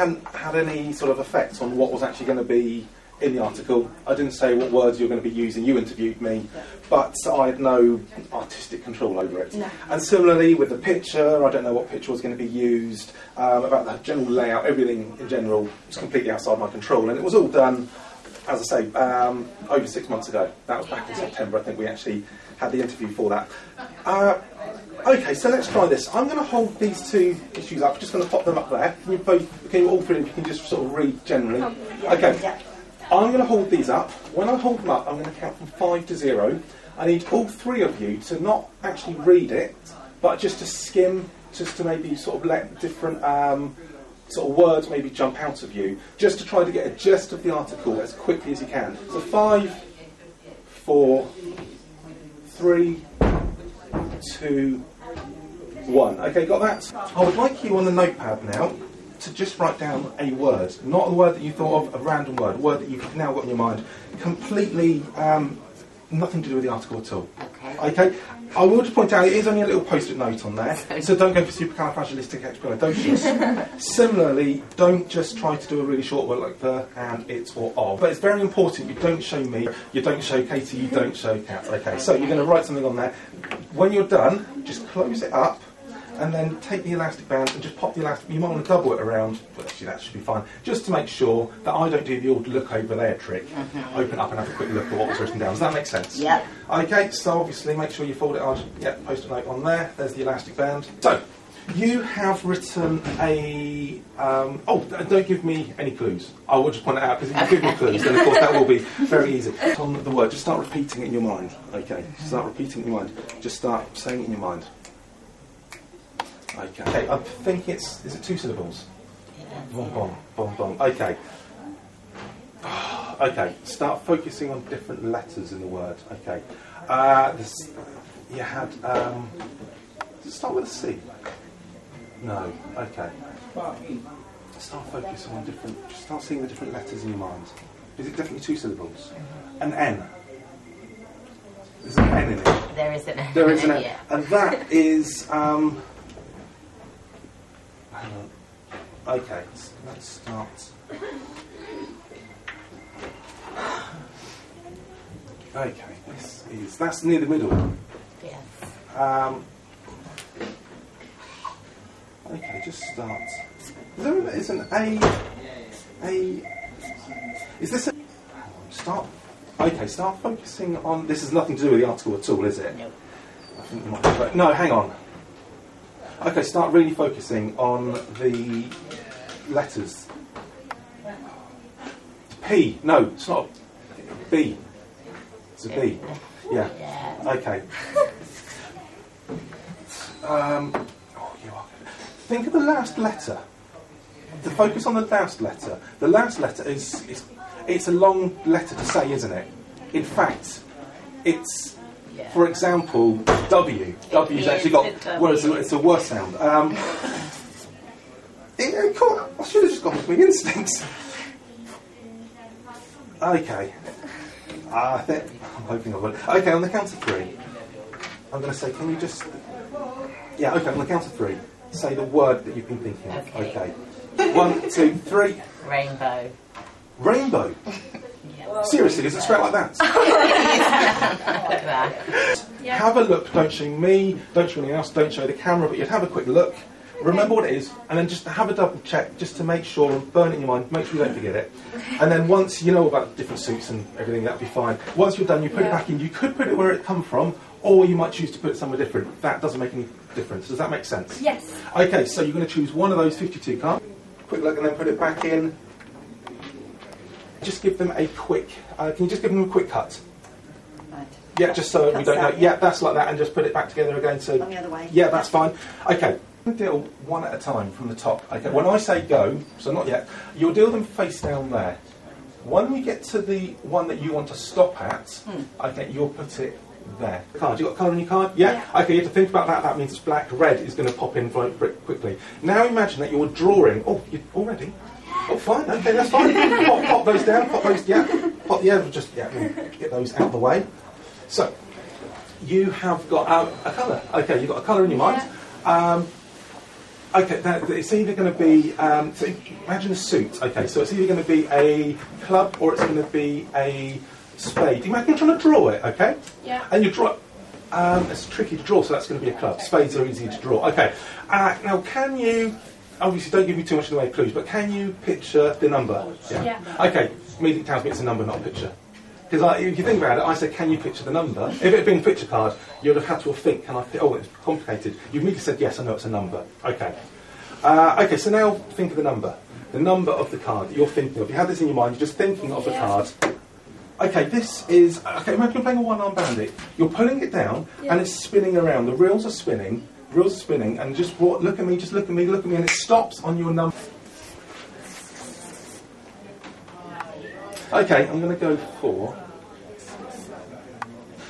hadn't had any sort of effect on what was actually going to be in the article. I didn't say what words you were going to be using. You interviewed me, but I had no artistic control over it. No. And similarly with the picture, I don't know what picture was going to be used, about the general layout, everything in general was completely outside my control. And it was all done, as I say, over 6 months ago. That was back in September. I think we actually had the interview for that. Okay, so let's try this. I'm going to hold these two issues up. I'm just going to pop them up there. Can you all three, you can just sort of read generally? Okay. I'm going to hold these up. When I hold them up, I'm going to count from 5 to 0. I need all three of you to not actually read it, but just to skim, just to maybe sort of let different sort of words maybe jump out of you, just to try to get a gist of the article as quickly as you can. So 5, 4, 3, 2, 1. Okay, got that? I would like you on the notepad now to just write down a word, not a word that you thought of, a random word, a word that you've now got in your mind, completely nothing to do with the article at all. Okay. I will just point out it is only a little post-it note on there, so don't go for supercalifragilisticexpialidocious. Similarly, don't just try to do a really short word like the, and, it, or of. But it's very important you don't show me, you don't show Katie, you don't show Kat. Okay, so you're going to write something on there. When you're done, just close it up, and then take the elastic band and just pop the elastic. You might want to double it around, but actually that should be fine, just to make sure that I don't do the old look over there trick. Open up and have a quick look at what was written down. Does that make sense? Yeah. Okay, so obviously make sure you fold it on. Yep, post-it note on there. There's the elastic band. So, you have written a... don't give me any clues. I will just point it out, because if you give me clues, then of course that will be very easy. On the word, just start repeating it in your mind. Okay, start repeating it in your mind. Just start saying it in your mind. Okay, I think is it 2 syllables? Yeah. Bom, bom, bom, bom. Okay. Okay, start focusing on different letters in the word. Okay. You had, does it start with a C? No. Okay. Start focusing on just start seeing the different letters in your mind. Is it definitely 2 syllables? An N. There's an N in it. There is an N. There is an N. Yeah. And that is, hang on. Okay, let's start. Okay, that's near the middle. Yes. Okay, just start. Is an is this a... Start. Okay, start focusing on... This has nothing to do with the article at all, is it? No. I think you might be right. No, hang on. Okay, start really focusing on the letters. P. No, it's not a B. It's a B. Yeah. Okay. Think of the last letter. To focus on the last letter. The last letter it's a long letter to say, isn't it? In fact, it's... For example, W. W's actually got, whereas it's a worse sound. I should have just gone with my instincts. Okay. I'm hoping I will. Okay, on the count of 3, I'm going to say, can you just... Yeah, okay, on the count of 3, say the word that you've been thinking of. Okay. 1, 2, 3. Rainbow. Rainbow? Seriously, is it straight like that? Have a look, don't show me, don't show anyone else, don't show the camera, but you'd have a quick look, remember what it is, and then just have a double check, just to make sure, and burn it in your mind, make sure you don't forget it. And then once you know about different suits and everything, that'll be fine. Once you're done, you put it back in. You could put it where it come from, or you might choose to put it somewhere different. That doesn't make any difference. Does that make sense? Yes. Okay, so you're going to choose one of those 52 cards, quick look, and then put it back in. Just give them a quick... can you just give them a quick cut? Right. Yeah, just so we don't know. Yeah, that's like that, and just put it back together again. So on the other way. Yeah, that's fine. Okay, deal one at a time from the top. Okay, when I say go, so not yet, you'll deal them face down there. When we get to the one that you want to stop at, okay, you'll put it there. Card. You got a colour on your card? Yeah. Okay, you have to think about that. That means it's black. Red is going to pop in very quickly. Now imagine that you're drawing. Oh, you already? Oh, fine. Okay, that's fine. Pop those down. Pop those. Yeah. Get those out of the way. So you have got a colour. Okay, you've got a colour in your mind. Okay, it's either going to be, so imagine a suit. Okay, so it's either going to be a club or it's going to be a spade. Imagine you're trying to draw it, okay? Yeah. And you draw. It's tricky to draw, so that's going to be a club. Spades are easy to draw. Okay. Now, can you? Obviously, don't give me too much in the way of clues, but can you picture the number? Yeah. Okay. Immediately tells me it's a number, not a picture. Because if you think about it, I said, can you picture the number? If it had been a picture card, you'd have had to think, oh, it's complicated. You immediately said, yes, I know it's a number. Okay. Okay, so now think of the number. The number of the card that you're thinking of. You have this in your mind, you're just thinking of the card. Okay, this is... Okay, imagine you're playing a one-arm bandit. You're pulling it down, and it's spinning around. The reels are spinning, and just look at me, and it stops on your number. Okay, I'm going to go for...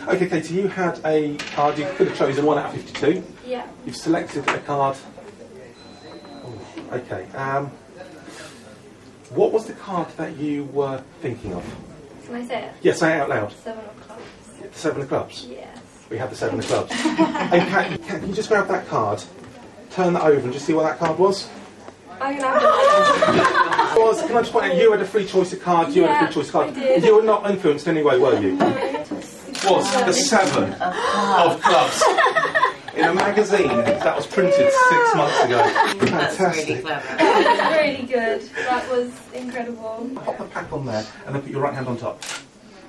Okay, Katie, you had a card. You could have chosen 1 out of 52. Yeah. You've selected a card. Oh, okay. What was the card that you were thinking of? Can I say it? Yeah, say it out loud. 7 of clubs. The 7 of clubs? Yes. We have the 7 of clubs. And can you just grab that card, turn that over and just see what that card was? I'm going to have to Can I just point out, you had a free choice of cards, you had a free choice of cards. I did. You were not influenced in any way, were you? Was the 7 of clubs in a magazine that was printed 6 months ago. Fantastic. Really clever. That was really good. That was incredible. Pop the pack on there and then put your right hand on top.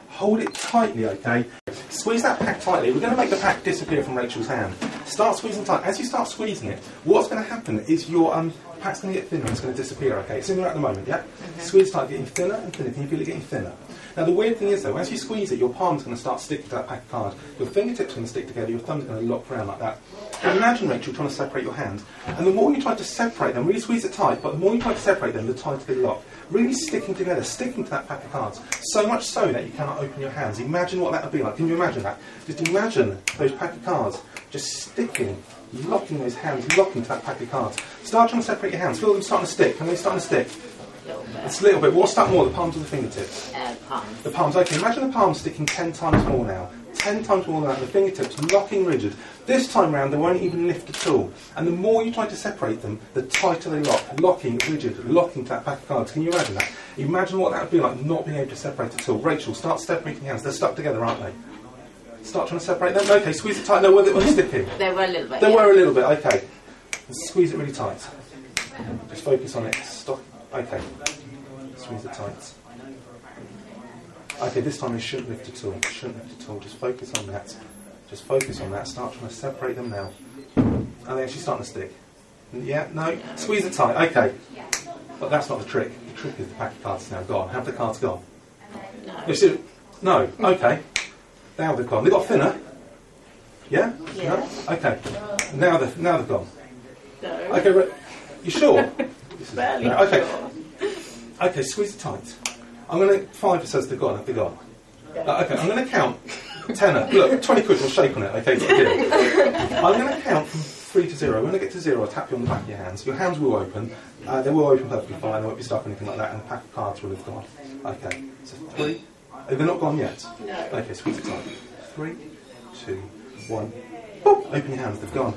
Hold it tightly, okay? Squeeze that pack tightly. We're going to make the pack disappear from Rachel's hand. Start squeezing tight. As you start squeezing it, what's going to happen is your pack's going to get thinner and it's going to disappear, okay? It's in there at the moment, yeah? Squeeze tight, getting thinner and thinner. Can you feel it getting thinner? Now the weird thing is though, as you squeeze it, your palm's going to start sticking to that pack of cards. Your fingertips are going to stick together, your thumb's going to lock around like that. Now imagine, Rachel, trying to separate your hands. And the more you try to separate them, really squeeze it tight, but the more you try to separate them, the tighter they lock. Really sticking together, sticking to that pack of cards. So much so that you cannot open your hands. Imagine what that would be like. Can you imagine that? Just imagine those pack of cards just sticking, locking those hands, locking to that pack of cards. Start trying to separate your hands. Feel them starting to stick. Can they starting to stick? It's a little bit. What's that more? The palms or the fingertips? Palms. The palms. Okay, imagine the palms sticking 10 times more now. 10 times more than that. The fingertips locking rigid. This time round, they won't even lift at all. And the more you try to separate them, the tighter they lock. Locking rigid, locking to that pack of cards. Can you imagine that? Imagine what that would be like, not being able to separate at all. Rachel, start separating hands. They're stuck together, aren't they? Start trying to separate them. Okay, squeeze it tight. No, were they sticking? They were a little bit. They were a little bit. Okay. Squeeze it really tight. Just focus on it. Stop. Okay. Squeeze it tight. Okay, this time it shouldn't lift at all. Shouldn't lift at all. Just focus on that. Just focus on that. Start trying to separate them now. Are they actually starting to stick? Yeah? No? Squeeze it tight. Okay. But that's not the trick. The trick is the pack of cards now gone. Have the cards gone? No. No? Okay. Now they've gone. They've got thinner. Yeah? Yeah. No? Okay. Now they've gone. No. Okay, right. You sure? Barely. No, okay. Okay, squeeze it tight. I'm going to... 5 says they're gone. Have they gone? Okay, I'm going to count. Tenner. Look, 20 quid will shake on it. Okay, got a deal. I'm going to count from 3 to 0. When I get to 0, I'll tap you on the back of your hands. Your hands will open. They will open perfectly fine. There won't be stuff or anything like that. And the pack of cards will have gone. Okay, so 3. Have they not gone yet? No. Okay, squeeze it tight. 3, 2, 1. Boop. Open your hands. They've gone.